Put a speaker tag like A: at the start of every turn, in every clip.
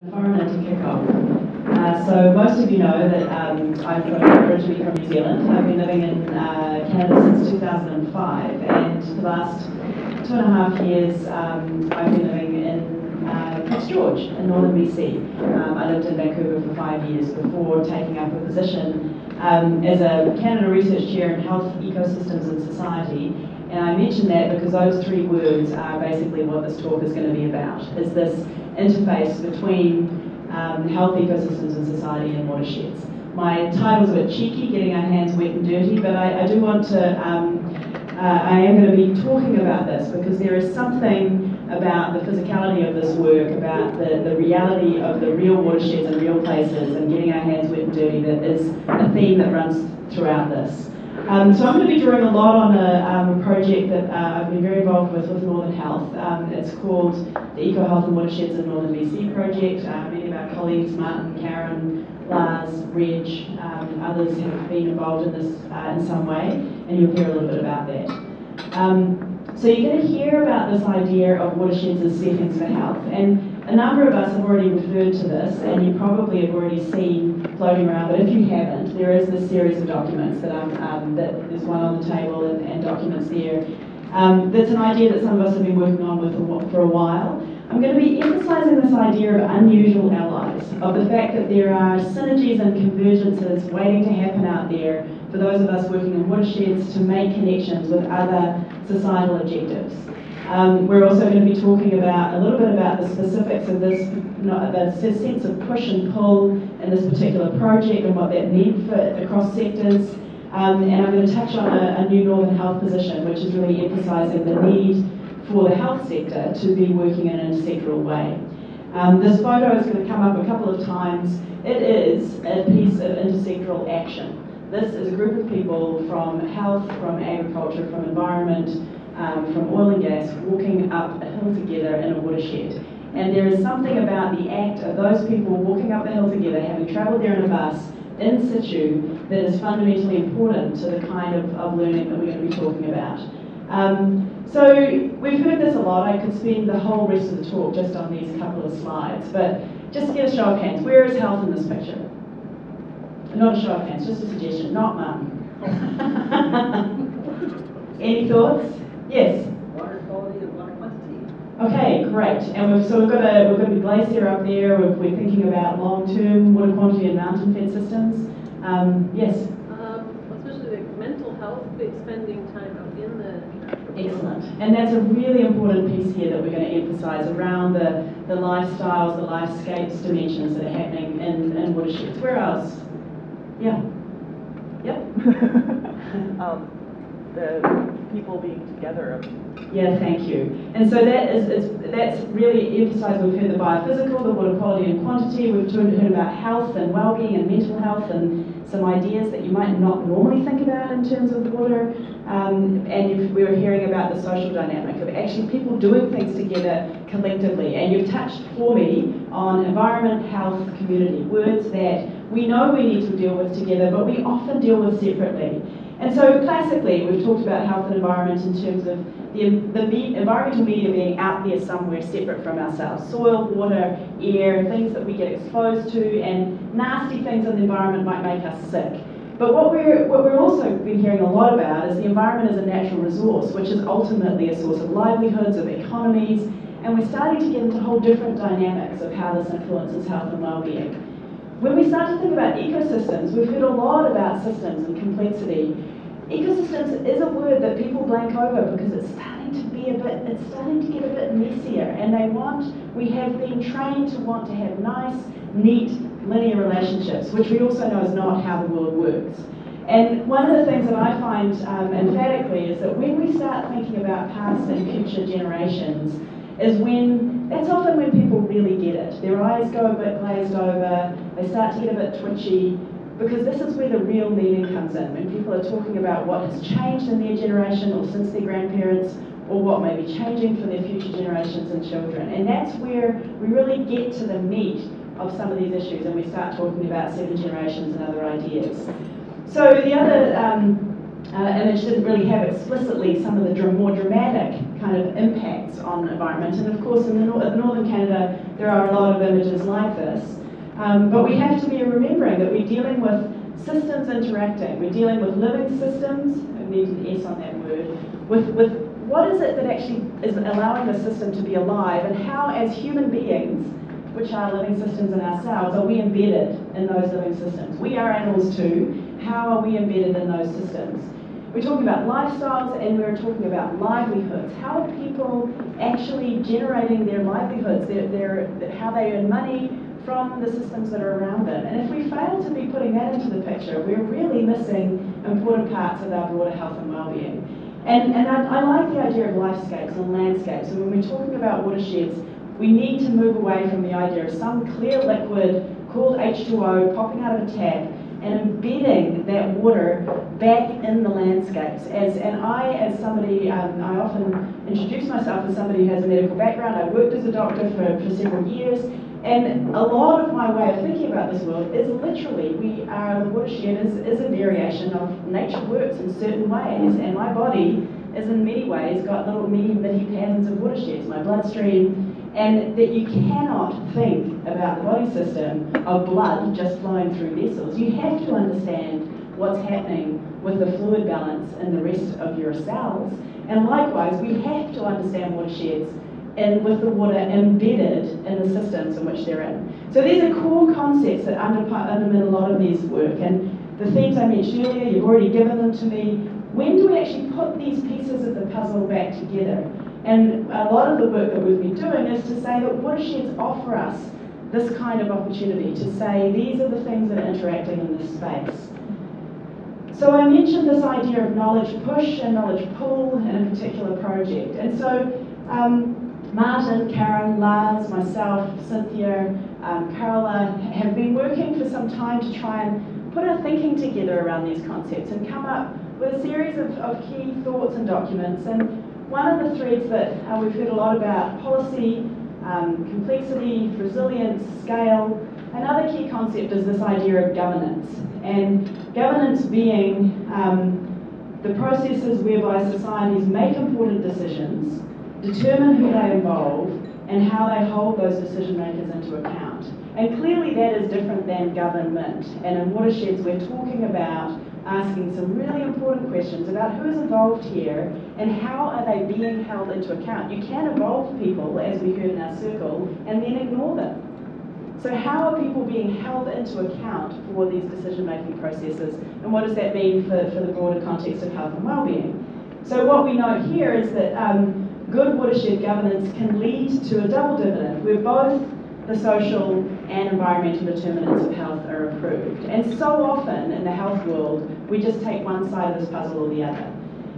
A: Environment to kick off. So most of you know that I'm originally from New Zealand. I've been living in Canada since 2005, and for the last 2.5 years I've been living in Prince George in northern BC. I lived in Vancouver for 5 years before taking up a position as a Canada Research Chair in Health, Ecosystems and Society. And I mention that because those three words are basically what this talk is going to be about, is this interface between health, ecosystems and society and watersheds. My title's a bit cheeky, getting our hands wet and dirty, but I do want to, I am going to be talking about this because there is something about the physicality of this work, about the reality of the real watersheds and real places and getting our hands wet and dirty that is a theme that runs throughout this. So I'm going to be drawing a lot on a project that I've been very involved with Northern Health. It's called the Eco Health and Watersheds in Northern BC project. Many of our colleagues, Martin, Karen, Lars, Reg, others have been involved in this in some way, and you'll hear a little bit about that. So you're going to hear about this idea of watersheds as settings for health, and a number of us have already referred to this, and you probably have already seen floating around, but if you haven't, there is this series of documents that there's one on the table and documents there. That's an idea that some of us have been working on with for a while. I'm going to be emphasising this idea of unusual allies, of the fact that there are synergies and convergences waiting to happen out there for those of us working in watersheds to make connections with other societal objectives. We're also going to be talking about a little bit about the specifics of this, the sense of push and pull in this particular project and what that meant for across sectors. And I'm going to touch on a new Northern Health position, which is really emphasising the need for the health sector to be working in an intersectoral way. This photo is going to come up a couple of times. It is a piece of intersectoral action. This is a group of people from health, from agriculture, from environment, from oil and gas, walking up a hill together in a watershed. And there is something about the act of those people walking up the hill together, having travelled there in a bus, in situ, that is fundamentally important to the kind of learning that we're going to be talking about. So we've heard this a lot. I could spend the whole rest of the talk just on these couple of slides, but just to get a show of hands, where is health in this picture? Not a show of hands, just a suggestion, not Martin. Any thoughts? Yes?
B: Water quality and water quantity.
A: Okay, great. And we've got a glacier up there. We're thinking about long-term water quantity and mountain-fed systems. Yes?
C: Especially like mental health, spending time out in the
A: Excellent. And that's a really important piece here that we're going to emphasise around the lifestyles, the lifescapes dimensions that are happening in watersheds. Where else? Yeah. Yep.
D: The people being together.
A: Yeah, thank you. And so that's really emphasised. We've heard the biophysical, the water quality and quantity. We've heard about health and well-being and mental health and some ideas that you might not normally think about in terms of water. And we were hearing about the social dynamic of actually people doing things together collectively. And you've touched for me on environment, health, community, words that we know we need to deal with together, but we often deal with separately. And so classically, we've talked about health and environment in terms of the environmental media being out there somewhere separate from ourselves. Soil, water, air, things that we get exposed to, and nasty things in the environment might make us sick. But what we're also been hearing a lot about is the environment as a natural resource, which is ultimately a source of livelihoods, of economies, and we're starting to get into whole different dynamics of how this influences health and well-being. When we start to think about ecosystems, we've heard a lot about systems and complexity. Ecosystems is a word that people blank over because it's starting to get a bit messier, and we have been trained to want to have nice, neat, linear relationships, which we also know is not how the world works. And one of the things that I find emphatically is that when we start thinking about past and future generations, that's often when people really get it. Their eyes go a bit glazed over, they start to get a bit twitchy, because this is where the real meaning comes in, when people are talking about what has changed in their generation or since their grandparents, or what may be changing for their future generations and children. And that's where we really get to the meat of some of these issues, and we start talking about 7 generations and other ideas. So the other image didn't really have explicitly some of the more dramatic kind of impacts on the environment. And of course, in northern Canada, there are a lot of images like this. But we have to be remembering that we're dealing with systems interacting. We're dealing with living systems, I need an S on that word, with what is it that actually is allowing the system to be alive, and how, as human beings, which are living systems in ourselves, are we embedded in those living systems? We are animals too. How are we embedded in those systems? We're talking about lifestyles, and we're talking about livelihoods. How are people actually generating their livelihoods, how they earn money from the systems that are around them? And if we fail to be putting that into the picture, we're really missing important parts of our broader health and well-being. And I like the idea of lifescapes and landscapes. And when we're talking about watersheds, we need to move away from the idea of some clear liquid called H2O popping out of a tap and embedding that water back in the landscapes. And I, as somebody, I often introduce myself as somebody who has a medical background. I worked as a doctor for several years, and a lot of my way of thinking about this world is literally, the watershed is a variation of nature works in certain ways, and my body is in many ways got little mini patterns of watersheds, my bloodstream, and that you cannot think about the body system of blood just flowing through vessels. You have to understand what's happening with the fluid balance in the rest of your cells, and likewise we have to understand watersheds and with the water embedded in the systems in which they're in. So these are core concepts that underpin a lot of these work, and the themes I mentioned earlier, you've already given them to me. When do we actually put these pieces of the puzzle back together? And a lot of the work that we've been doing is to say that watersheds offer us this kind of opportunity to say these are the things that are interacting in this space. So I mentioned this idea of knowledge push and knowledge pull in a particular project. And so Martin, Karen, Lars, myself, Cynthia, Carola have been working for some time to try and put our thinking together around these concepts and come up with a series of key thoughts and documents. And one of the threads that we've heard a lot about, policy, complexity, resilience, scale. Another key concept is this idea of governance. And governance being the processes whereby societies make important decisions, determine who they involve, and how they hold those decision makers into account. And clearly that is different than government. And in watersheds we're talking about asking some really important questions about who's involved here and how are they being held into account. You can involve people, as we heard in our circle, and then ignore them. So how are people being held into account for these decision-making processes, and what does that mean for the broader context of health and well-being? So what we know here is that good watershed governance can lead to a double dividend, where both the social and environmental determinants of health are improved. And so often in the health world, we just take one side of this puzzle or the other.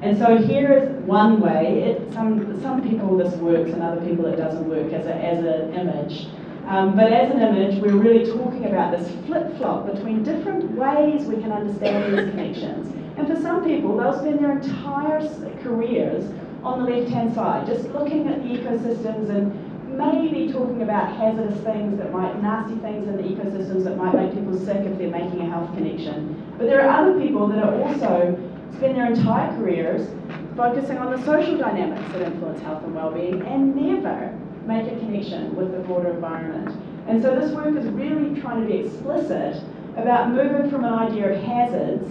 A: And so here is one way. Some people this works, and other people it doesn't work as an image. But as an image, we're really talking about this flip-flop between different ways we can understand these connections. And for some people, they'll spend their entire careers on the left-hand side, just looking at the ecosystems and maybe talking about hazardous things nasty things in the ecosystems that might make people sick if they're making a health connection. But there are other people that are also spend their entire careers focusing on the social dynamics that influence health and well-being and never make a connection with the broader environment. And so this work is really trying to be explicit about moving from an idea of hazards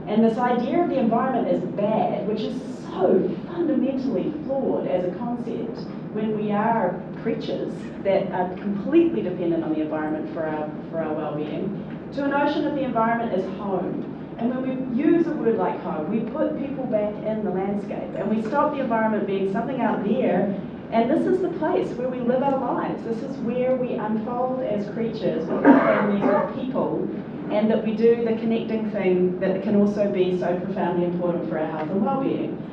A: and this idea of the environment as bad, which is so fundamentally flawed as a concept when we are creatures that are completely dependent on the environment for our well-being, to a notion of the environment as home. And when we use a word like home, we put people back in the landscape and we stop the environment being something out there, and this is the place where we live our lives. This is where we unfold as creatures with our families, with people, and that we do the connecting thing that can also be so profoundly important for our health and well-being.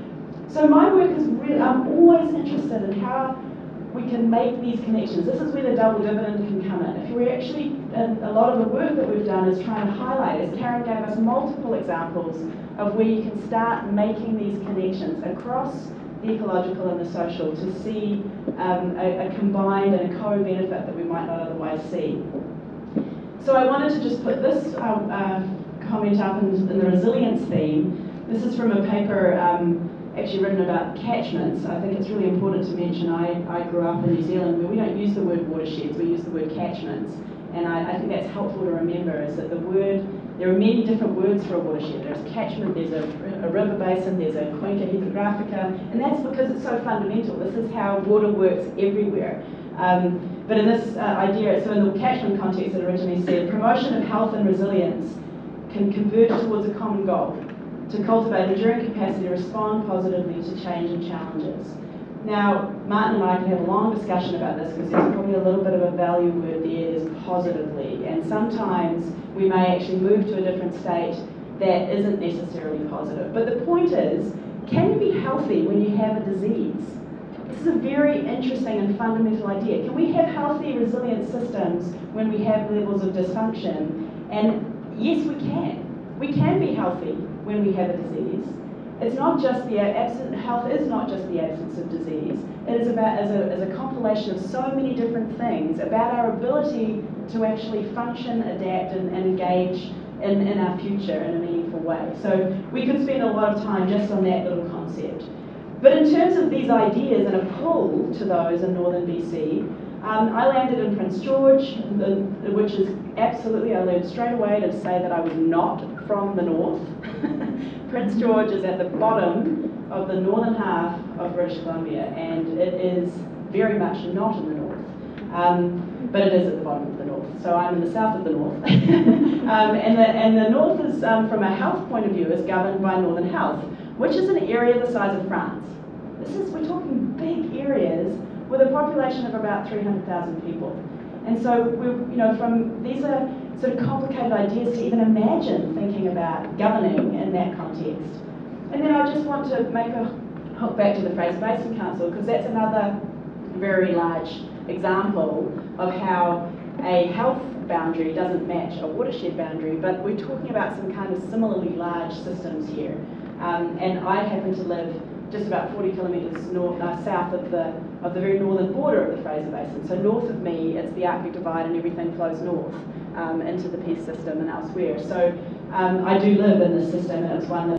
A: So my work is really, I'm always interested in how we can make these connections. This is where the double dividend can come in. If we're actually, a lot of the work that we've done is trying to highlight, as Karen gave us multiple examples of where you can start making these connections across the ecological and the social to see a combined and a co-benefit that we might not otherwise see. So I wanted to just put this comment up in the resilience theme This is from a paper actually written about catchments. I think it's really important to mention, I grew up in New Zealand where we don't use the word watersheds, we use the word catchments. And I think that's helpful to remember, is that there are many different words for a watershed. There's catchment, there's a river basin, there's a cuenca hydrographica, and that's because it's so fundamental. This is how water works everywhere. But in this idea, so in the catchment context, it originally said, promotion of health and resilience can converge towards a common goal, to cultivate enduring capacity to respond positively to change and challenges. Now, Martin and I can have a long discussion about this because there's probably a little bit of a value word there, is positively, and sometimes we may actually move to a different state that isn't necessarily positive. But the point is, can you be healthy when you have a disease? This is a very interesting and fundamental idea. Can we have healthy, resilient systems when we have levels of dysfunction? And yes, we can. We can be healthy when we have a disease. It's not just the health is not just the absence of disease. It is about, as a compilation of so many different things, about our ability to actually function, adapt, and engage in our future in a meaningful way. So we could spend a lot of time just on that little concept. But in terms of these ideas and a pull to those in northern BC, I landed in Prince George, which is absolutely, I learned straight away to say that I was not from the north. Prince George is at the bottom of the northern half of British Columbia, and it is very much not in the north, but it is at the bottom of the north. So I'm in the south of the north. and the north is, from a health point of view, is governed by Northern Health, which is an area the size of France. We're talking big areas with a population of about 300,000 people. And so, these are sort of complicated ideas to even imagine thinking about governing in that context. And then I just want to make a hook back to the Fraser Basin Council, because that's another very large example of how a health boundary doesn't match a watershed boundary, but we're talking about some kind of similarly large systems here. And I happen to live just about 40 kilometres south of the very northern border of the Fraser Basin. So north of me, it's the Arctic Divide and everything flows north into the Peace system and elsewhere. So I do live in this system, and it's one that